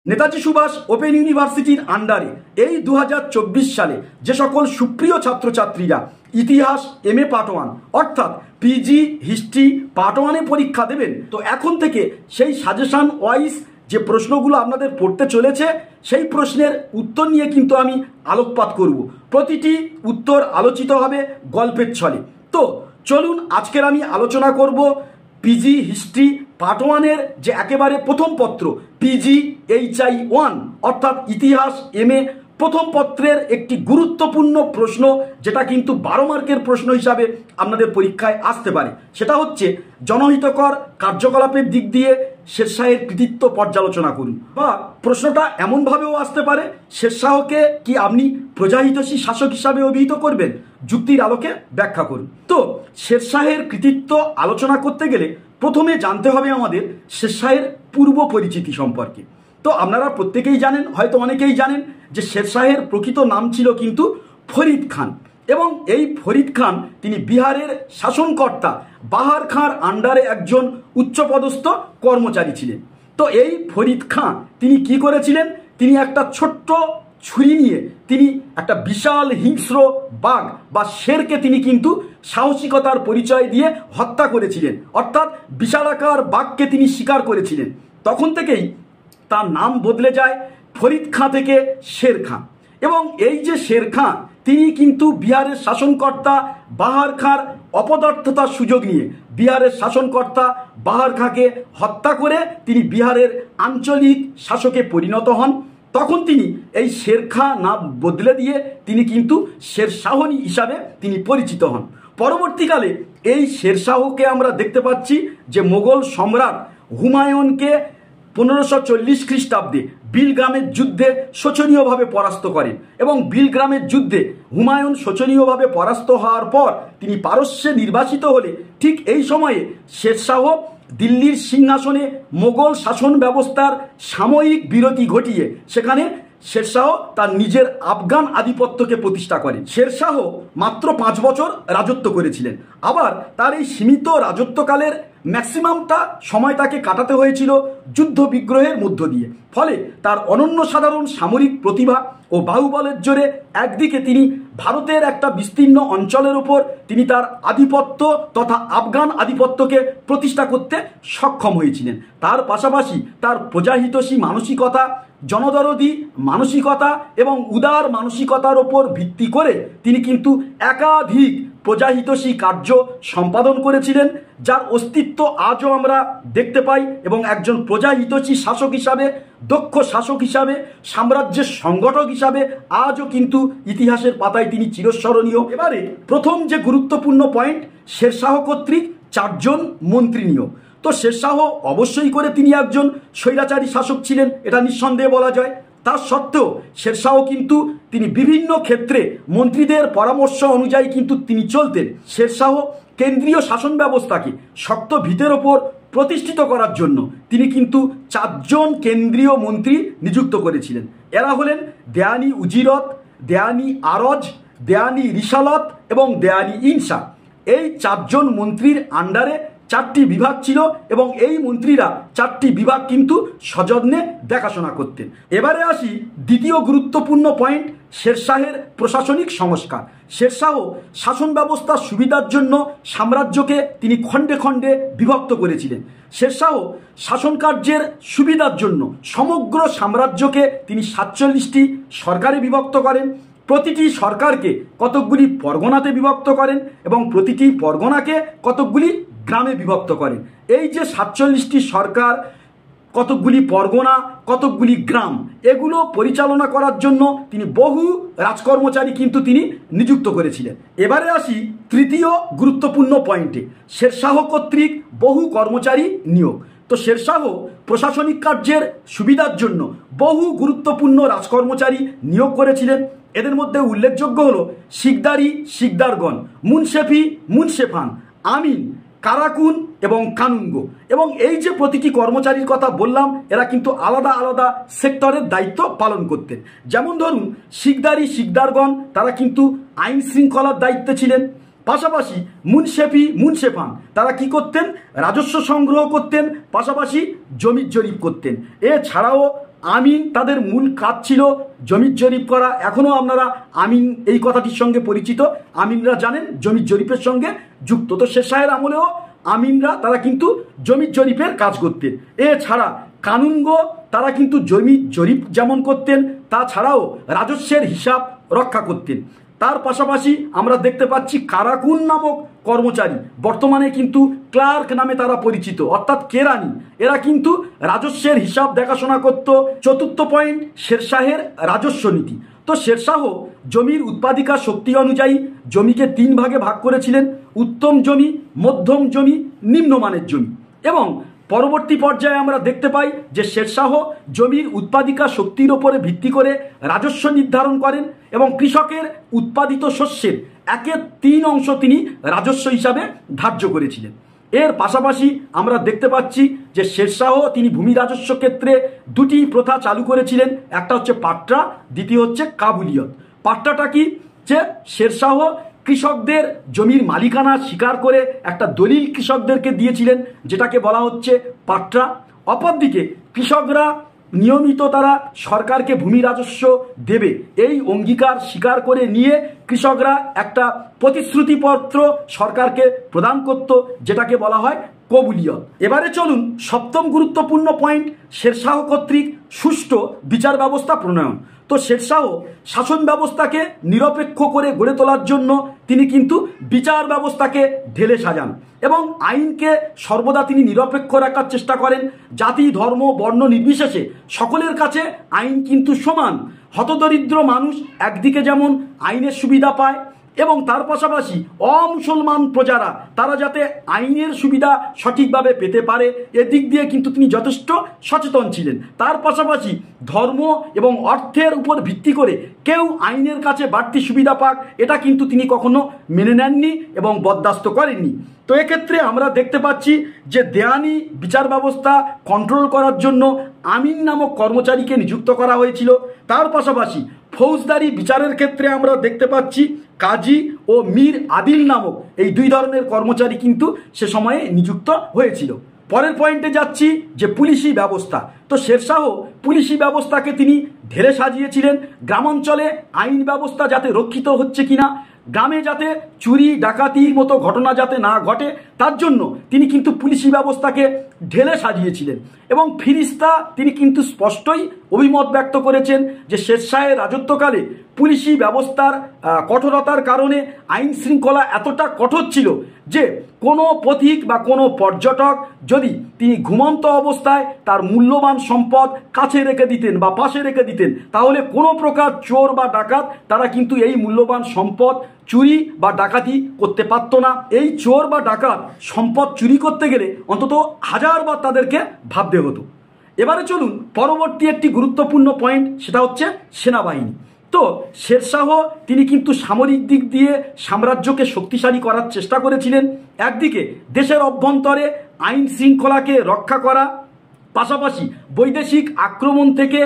Netaji Subhash open ইউনিভার্সিটির আন্ডারে এই 2024 সালে যে সকল সুপ্রিয় ছাত্রছাত্রীরা ইতিহাস এমএ পার্ট 1 অর্থাৎ পিজি হিস্ট্রি পার্ট 1-এ পরীক্ষা দেবেন, তো এখন থেকে সেই সাজেশন ওয়াইজ যে প্রশ্নগুলো আপনাদের পড়তে চলেছে সেই প্রশ্নের উত্তর নিয়ে কিন্তু আমি আলোকপাত করব। প্রতিটি উত্তর আলোচিত হবে গল্পের ছলে। তো চলুন আজকের আমি আলোচনা করব পিজি হিস্ট্রি পার্ট 1-এর যে একেবারে প্রথম পত্র পিজি এইচআই 1 অর্থাৎ ইতিহাস এমএ প্রথম পত্রের একটি গুরুত্বপূর্ণ প্রশ্ন, যেটা কিন্তু 12 মার্কের প্রশ্ন হিসাবে আপনাদের পরীক্ষায় আসতে পারে। সেটা হচ্ছে জনহিতকর কার্যকলাপের দিক দিয়ে শেরশাহের কৃতিত্ব পর্যালোচনা করুন। বা প্রশ্নটা এমনভাবেও আসতে পারে, শেরশাহকে কি আপনি প্রজাহিতৈষী শাসক হিসাবে অভিহিত করবেন? যুক্তির আলোকে ব্যাখ্যা করুন। তো শেরশাহের কৃতিত্ব আলোচনা করতে গেলে প্রথমে জানতে হবে আমাদের শেরশাহের পূর্ব পরিচিতি সম্পর্কে। তো আপনারা প্রত্যেকেই জানেন, হয়তো অনেকেই জানেন যে শেরশাহের প্রকৃত নাম ছিল কিন্তু ফরিদ খান, এবং এই ফরিদ খান তিনি বিহারের শাসনকর্তা বাহার খাঁর আন্ডারে একজন উচ্চপদস্থ কর্মচারী ছিলেন। তো এই ফরিদ খান তিনি কি করেছিলেন, তিনি একটা ছোট্ট ছুরি নিয়ে তিনি একটা বিশাল হিংস্র বাঘ বা শেরকে তিনি কিন্তু সাহসিকতার পরিচয় দিয়ে হত্যা করেছিলেন, অর্থাৎ বিশালাকার বাঘকে তিনি শিকার করেছিলেন। তখন থেকেই তার নাম বদলে যায় ফরিদ খাঁ থেকে শের খাঁ। এবং এই যে শের খাঁ তিনি কিন্তু বিহারের শাসনকর্তা বাহার খাঁর অপদার্থতার সুযোগ নিয়ে বিহারের শাসনকর্তা বাহার খাঁকে হত্যা করে তিনি বিহারের আঞ্চলিক শাসকে পরিণত হন। তখন তিনি এই শের খাঁ নাম বদলে দিয়ে তিনি কিন্তু শেরশাহনি হিসাবে তিনি পরিচিত হন। পরবর্তীকালে এই শেরশাহকে আমরা দেখতে পাচ্ছি যে মোগল সম্রাট হুমায়ুনকে 1540 খ্রিস্টাব্দে বিলগ্রামের যুদ্ধে শোচনীয়ভাবে পরাস্ত করেন, এবং বিলগ্রামের যুদ্ধে হুমায়ুন শোচনীয়ভাবে পরাস্ত হওয়ার পর তিনি পারস্যে নির্বাসিত হলে ঠিক এই সময়ে শেরশাহ দিল্লির সিংহাসনে মোগল শাসন ব্যবস্থার সাময়িক বিরতি ঘটিয়ে সেখানে শেরশাহ তার নিজের আফগান আধিপত্যকে প্রতিষ্ঠা করেন। শেরশাহ মাত্র 5 বছর রাজত্ব করেছিলেন, আবার তার এই সীমিত রাজত্বকালের ম্যাক্সিমামটা সময় তাকে কাটাতে হয়েছিল যুদ্ধ বিগ্রহের মধ্য দিয়ে। ফলে তার অনন্য সাধারণ সামরিক প্রতিভা ও বাহুবলের জোরে একদিকে তিনি ভারতের একটা বিস্তীর্ণ অঞ্চলের ওপর তিনি তার আধিপত্য তথা আফগান আধিপত্যকে প্রতিষ্ঠা করতে সক্ষম হয়েছিলেন। তার পাশাপাশি তার প্রজাহিতৈষী মানসিকতা, জনদরদী মানসিকতা এবং উদার মানসিকতার ওপর ভিত্তি করে তিনি কিন্তু একাধিক প্রজাহিতৈষী কার্য সম্পাদন করেছিলেন, যার অস্তিত্ব আজও আমরা দেখতে পাই। এবং একজন প্রজাহিতৈষী শাসক হিসাবে, দক্ষ শাসক হিসাবে, সাম্রাজ্যের সংগঠক হিসাবে আজও কিন্তু ইতিহাসের পাতায় তিনি চিরস্মরণীয়। এবারে প্রথম যে গুরুত্বপূর্ণ পয়েন্ট, শেরশাহ কর্তৃক 4 জন মন্ত্রী নিয়োগ। তো শেরশাহ অবশ্যই করে তিনি একজন স্বৈরাচারী শাসক ছিলেন, এটা নিঃসন্দেহে বলা যায়। তার সত্ত্বেও শেরশাহ কিন্তু তিনি বিভিন্ন ক্ষেত্রে মন্ত্রীদের পরামর্শ অনুযায়ী কিন্তু তিনি চলতেন। শেরশাহ কেন্দ্রীয় শাসন ব্যবস্থাকে শক্ত ভিতের ওপর প্রতিষ্ঠিত করার জন্য তিনি কিন্তু 4 জন কেন্দ্রীয় মন্ত্রী নিযুক্ত করেছিলেন। এরা হলেন দেওয়ানি উজিরত, দেওয়ানি আরজ, দেওয়ানি রিসালত এবং দেওয়ানি ইনসা। এই 4 জন মন্ত্রীর আন্ডারে 4টি বিভাগ ছিল, এবং এই মন্ত্রীরা 4টি বিভাগ কিন্তু সযত্নে দেখাশোনা করতেন। এবারে আসি দ্বিতীয় গুরুত্বপূর্ণ পয়েন্ট, শেরশাহের প্রশাসনিক সংস্কার। শেরশাহ শাসন ব্যবস্থার সুবিধার জন্য সাম্রাজ্যকে তিনি খণ্ডে খণ্ডে বিভক্ত করেছিলেন। শেরশাহ শাসন কার্যের সুবিধার জন্য সমগ্র সাম্রাজ্যকে তিনি 47টি সরকারে বিভক্ত করেন। প্রতিটি সরকারকে কতকগুলি পরগনাতে বিভক্ত করেন এবং প্রতিটি পরগনাকে কতকগুলি গ্রামে বিভক্ত করেন। এই যে 47টি সরকার, কতকগুলি পরগনা, কতকগুলি গ্রাম, এগুলো পরিচালনা করার জন্য তিনি বহু রাজকর্মচারী কিন্তু তিনি নিযুক্ত করেছিলেন। এবারে আসি তৃতীয় গুরুত্বপূর্ণ পয়েন্টে, শেরশাহ কর্তৃক বহু কর্মচারী নিয়োগ। তো শেরশাহ প্রশাসনিক কার্যের সুবিধার জন্য বহু গুরুত্বপূর্ণ রাজকর্মচারী নিয়োগ করেছিলেন। এদের মধ্যে উল্লেখযোগ্য হলো সিকদারি সিকদারগণ, মুনশেফি মুনশেফান, আমিন, কারাকুন এবং কানুনগো। এবং এই যে প্রতিটি কর্মচারীর কথা বললাম, এরা কিন্তু আলাদা আলাদা সেক্টরের দায়িত্ব পালন করতেন। যেমন ধরুন সিকদারি সিকদারগণ তারা কিন্তু আইন শৃঙ্খলার দায়িত্বে ছিলেন। পাশাপাশি মুনশেফি মুনশেফান তারা কি করতেন, রাজস্ব সংগ্রহ করতেন, পাশাপাশি জমির জরিপ করতেন। এছাড়াও আমিন তাদের মূল কাজ ছিল জমির জরিপ করা। এখনও আপনারা আমিন এই কথাটির সঙ্গে পরিচিত, আমিনরা জানেন জমির জরিপের সঙ্গে যুক্ত। তো শেরশাহের আমলেও আমিনরা তারা কিন্তু জমির জরিপের কাজ করতেন। এছাড়া কানুনগো তারা কিন্তু জমির জরিপ যেমন করতেন, তাছাড়াও রাজস্বের হিসাব রক্ষা করতেন। তার পাশাপাশি আমরা দেখতে পাচ্ছি কারাকুন নামক কর্মচারী, বর্তমানে কিন্তু ক্লার্ক নামে তারা পরিচিত, অর্থাৎ কেরানি, এরা কিন্তু রাজস্বের হিসাব দেখাশোনা করত। চতুর্থ পয়েন্ট, শেরশাহের রাজস্ব নীতি। তো শেরশাহ জমির উৎপাদিকা শক্তি অনুযায়ী জমিকে 3 ভাগে ভাগ করেছিলেন: উত্তম জমি, মধ্যম জমি, নিম্নমানের জমি। এবং পরবর্তী পর্যায়ে আমরা দেখতে পাই যে শেরশাহ জমির উৎপাদিকা শক্তির ওপরে ভিত্তি করে রাজস্ব নির্ধারণ করেন এবং কৃষকের উৎপাদিত শস্যের 1/3 অংশ তিনি রাজস্ব হিসাবে ধার্য করেছিলেন। এর পাশাপাশি আমরা দেখতে পাচ্ছি যে শেরশাহ তিনি ভূমি রাজস্ব ক্ষেত্রে 2টি প্রথা চালু করেছিলেন। একটা হচ্ছে পাট্টা, দ্বিতীয় হচ্ছে কাবুলিয়ত। পাট্টাটা কি, যে শেরশাহ কৃষকদের জমির মালিকানা স্বীকার করে একটা দলিল কৃষকদেরকে দিয়েছিলেন, যেটাকে বলা হচ্ছে পাট্টা। অপরদিকে কৃষকরা নিয়মিত তারা সরকারকে ভূমি রাজস্ব দেবে এই অঙ্গীকার স্বীকার করে নিয়ে কৃষকরা একটা প্রতিশ্রুতিপত্র সরকারকে প্রদান করত, যেটাকে বলা হয় কবুলিয়ত। এবারে চলুন 7ম গুরুত্বপূর্ণ পয়েন্ট, শেরশাহ কর্তৃক সুষ্ঠু বিচার ব্যবস্থা প্রণয়ন। তো শেরশাহ শাসন ব্যবস্থাকে নিরপেক্ষ করে গড়ে তোলার জন্য তিনি কিন্তু বিচার ব্যবস্থাকে ঢেলে সাজান এবং আইনকে সর্বদা তিনি নিরপেক্ষ রাখার চেষ্টা করেন। জাতি, ধর্ম, বর্ণ নির্বিশেষে সকলের কাছে আইন কিন্তু সমান। হতদরিদ্র মানুষ একদিকে যেমন আইনের সুবিধা পায় এবং তার পাশাপাশি অমুসলমান প্রজারা তারা যাতে আইনের সুবিধা সঠিকভাবে পেতে পারে এদিক দিয়ে কিন্তু তিনি যথেষ্ট সচেতন ছিলেন। তার পাশাপাশি ধর্ম এবং অর্থের উপর ভিত্তি করে কেউ আইনের কাছে বাড়তি সুবিধা পাক এটা কিন্তু তিনি কখনো মেনে নেননি এবং বরদাস্ত করেননি। তো এক্ষেত্রে আমরা দেখতে পাচ্ছি যে দেওয়ানি বিচার ব্যবস্থা কন্ট্রোল করার জন্য আমিন নামক কর্মচারীকে নিযুক্ত করা হয়েছিল। তার পাশাপাশি ফৌজদারি বিচারের ক্ষেত্রে আমরা দেখতে পাচ্ছি কাজী ও মীর আদিল নামক এই 2 ধরনের কর্মচারী কিন্তু সে সময়ে নিযুক্ত হয়েছিল। পরের পয়েন্টে যাচ্ছি যে পুলিশি ব্যবস্থা। তো শেরশাহ পুলিশি ব্যবস্থাকে তিনি ঢেলে সাজিয়েছিলেন গ্রামাঞ্চলে আইন ব্যবস্থা যাতে রক্ষিত হচ্ছে কিনা, গ্রামে যাতে চুরি ডাকাতির মতো ঘটনা যাতে না ঘটে তার জন্য তিনি কিন্তু পুলিশি ব্যবস্থাকে ঢেলে সাজিয়েছিলেন। এবং ফিরিস্তা তিনি কিন্তু স্পষ্টই অভিমত ব্যক্ত করেছেন যে শেরশাহের রাজত্বকালে পুলিশি ব্যবস্থার কঠোরতার কারণে আইন শৃঙ্খলা এতটা কঠোর ছিল যে কোনো পথিক বা কোনো পর্যটক যদি তিনি ঘুমন্ত অবস্থায় তার মূল্যবান সম্পদ কাছে রেখে দিতেন বা পাশে রেখে দিতেন তাহলে কোনো প্রকার চোর বা ডাকাত তারা কিন্তু এই মূল্যবান সম্পদ চুরি বা ডাকাতি করতে পারতো না। এই চোর বা ডাকাত সম্পদ চুরি করতে গেলে অন্তত 1000 বার তাদেরকে ভাবতে হতো। এবারে চলুন পরবর্তী একটি গুরুত্বপূর্ণ পয়েন্ট, সেটা হচ্ছে সেনাবাহিনী। তো শেরশাহ তিনি কিন্তু সামরিক দিক দিয়ে সাম্রাজ্যকে শক্তিশালী করার চেষ্টা করেছিলেন। একদিকে দেশের অভ্যন্তরে আইন শৃঙ্খলাকে রক্ষা করা, পাশাপাশি বৈদেশিক আক্রমণ থেকে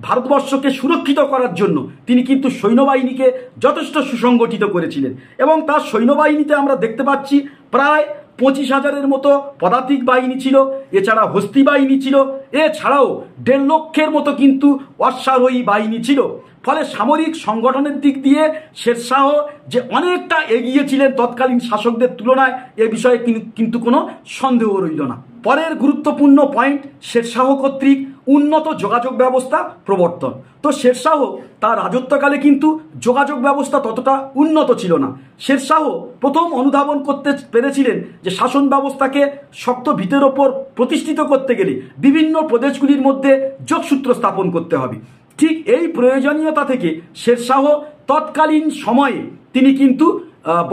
ভারতবর্ষকে সুরক্ষিত করার জন্য তিনি কিন্তু সৈন্যবাহিনীকে যথেষ্ট সুসংগঠিত করেছিলেন এবং তার সৈন্যবাহিনীতে আমরা দেখতে পাচ্ছি প্রায় 25,000-এর মতো পদাতিক বাহিনী ছিল, এছাড়া হস্তি বাহিনী ছিল, এছাড়াও 1.5 লক্ষের মতো কিন্তু অশ্বারোহী বাহিনী ছিল। ফলে সামরিক সংগঠনের দিক দিয়ে শেরশাহ যে অনেকটা এগিয়ে ছিলেন তৎকালীন শাসকদের তুলনায় এ বিষয়ে কিন্তু কোনো সন্দেহ রইল না। পরের গুরুত্বপূর্ণ পয়েন্ট, শেরশাহ কর্তৃক উন্নত যোগাযোগ ব্যবস্থা প্রবর্তন। তো শেরশাহ তার রাজত্বকালে কিন্তু যোগাযোগ ব্যবস্থা ততটা উন্নত ছিল না। শেরশাহ প্রথম অনুধাবন করতে পেরেছিলেন যে শাসন ব্যবস্থাকে শক্ত ভিতের ওপর প্রতিষ্ঠিত করতে গেলে বিভিন্ন প্রদেশগুলির মধ্যে যোগসূত্র স্থাপন করতে হবে। ঠিক এই প্রয়োজনীয়তা থেকে শেরশাহ তৎকালীন সময়ে তিনি কিন্তু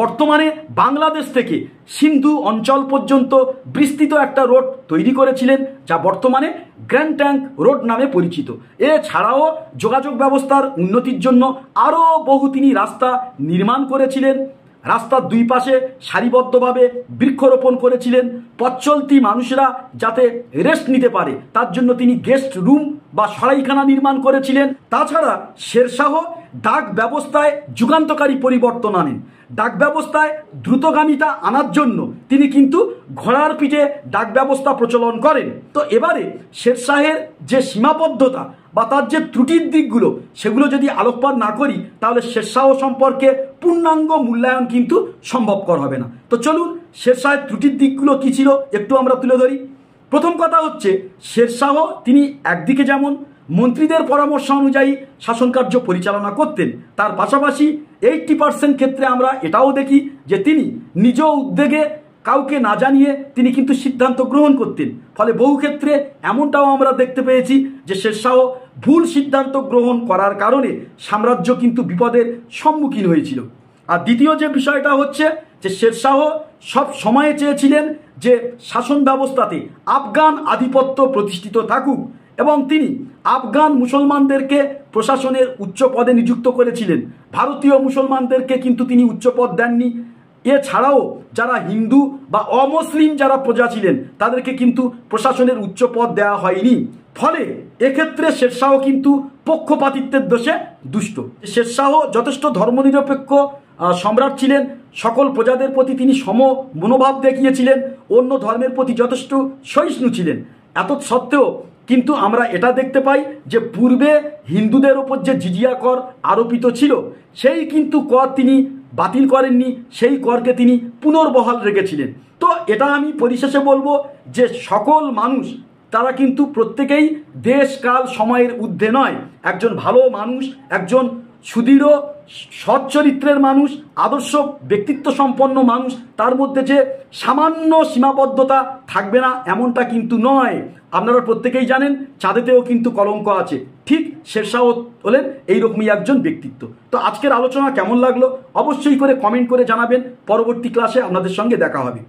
বর্তমানে বাংলাদেশ থেকে সিন্ধু অঞ্চল পর্যন্ত বিস্তৃত একটা রোড তৈরি করেছিলেন যা বর্তমানে গ্র্যান্ড ট্যাঙ্ক রোড নামে পরিচিত। এছাড়াও যোগাযোগ ব্যবস্থার উন্নতির জন্য আরও বহু তিনি রাস্তা নির্মাণ করেছিলেন। রাস্তার 2 পাশে সারিবদ্ধভাবে বৃক্ষরোপণ করেছিলেন। পথচলতি মানুষরা যাতে রেস্ট নিতে পারে তার জন্য তিনি গেস্ট রুম বা সরাইখানা নির্মাণ করেছিলেন। তাছাড়া শেরশাহ ডাক ব্যবস্থায় যুগান্তকারী পরিবর্তন আনেন। ডাক ব্যবস্থায় দ্রুতগামিতা আনার জন্য তিনি কিন্তু ঘোড়ার পিঠে ডাক ব্যবস্থা প্রচলন করেন। তো এবারে শেরশাহের যে সীমাবদ্ধতা বা তার যে ত্রুটির দিকগুলো, সেগুলো যদি আলোকপাত না করি তাহলে শেরশাহ সম্পর্কে পূর্ণাঙ্গ মূল্যায়ন কিন্তু সম্ভবপর হবে না। তো চলুন শেরশাহের ত্রুটির দিকগুলো কী ছিল একটু আমরা তুলে ধরি। প্রথম কথা হচ্ছে, শেরশাহ তিনি একদিকে যেমন মন্ত্রীদের পরামর্শ অনুযায়ী শাসনকার্য পরিচালনা করতেন, তার পাশাপাশি 80% ক্ষেত্রে আমরা এটাও দেখি যে তিনি নিজ উদ্যোগে কাউকে না জানিয়ে তিনি কিন্তু সিদ্ধান্ত গ্রহণ করতেন। ফলে বহু ক্ষেত্রে এমনটাও আমরা দেখতে পেয়েছি যে শেরশাহ ভুল সিদ্ধান্ত গ্রহণ করার কারণে সাম্রাজ্য কিন্তু বিপদের সম্মুখীন হয়েছিল। আর দ্বিতীয় যে বিষয়টা হচ্ছে যে শেরশাহ সব সময়ে চেয়েছিলেন যে শাসন ব্যবস্থাতে আফগান আধিপত্য প্রতিষ্ঠিত থাকুক এবং তিনি আফগান মুসলমানদেরকে প্রশাসনের উচ্চ পদে নিযুক্ত করেছিলেন। ভারতীয় মুসলমানদেরকে কিন্তু তিনি উচ্চ পদ দেননি। এছাড়াও যারা হিন্দু বা অমুসলিম যারা প্রজা ছিলেন তাদেরকে কিন্তু প্রশাসনের উচ্চ পদ দেওয়া হয়নি। ফলে এক্ষেত্রে শেরশাহ কিন্তু পক্ষপাতিত্বের দোষে দুষ্ট। শেরশাহ যথেষ্ট ধর্মনিরপেক্ষ সম্রাট ছিলেন। সকল প্রজাদের প্রতি তিনি সম মনোভাব দেখিয়েছিলেন, অন্য ধর্মের প্রতি যথেষ্ট সহিষ্ণু ছিলেন। এত সত্ত্বেও কিন্তু আমরা এটা দেখতে পাই যে পূর্বে হিন্দুদের ওপর যে জিজিয়া কর আরোপিত ছিল সেই কিন্তু কর তিনি বাতিল করেননি, সেই করকে তিনি পুনর্বহাল রেখেছিলেন। তো এটা আমি পরিশেষে বলবো যে সকল মানুষ তারা কিন্তু প্রত্যেকেই দেশ কাল সময়ের ঊর্ধ্বে নয়। একজন ভালো মানুষ, একজন সুদৃঢ় সৎ চরিত্রের মানুষ, আদর্শ ব্যক্তিত্ব সম্পন্ন মানুষ, তার মধ্যে যে সামান্য সীমাবদ্ধতা থাকবে না এমনটা কিন্তু নয়। আপনারা প্রত্যেকেই জানেন চাঁদেতেও কিন্তু কলঙ্ক আছে, ঠিক শেরশাহ হলেন এইরকমই একজন ব্যক্তিত্ব। তো আজকের আলোচনা কেমন লাগলো অবশ্যই করে কমেন্ট করে জানাবেন। পরবর্তী ক্লাসে আপনাদের সঙ্গে দেখা হবে।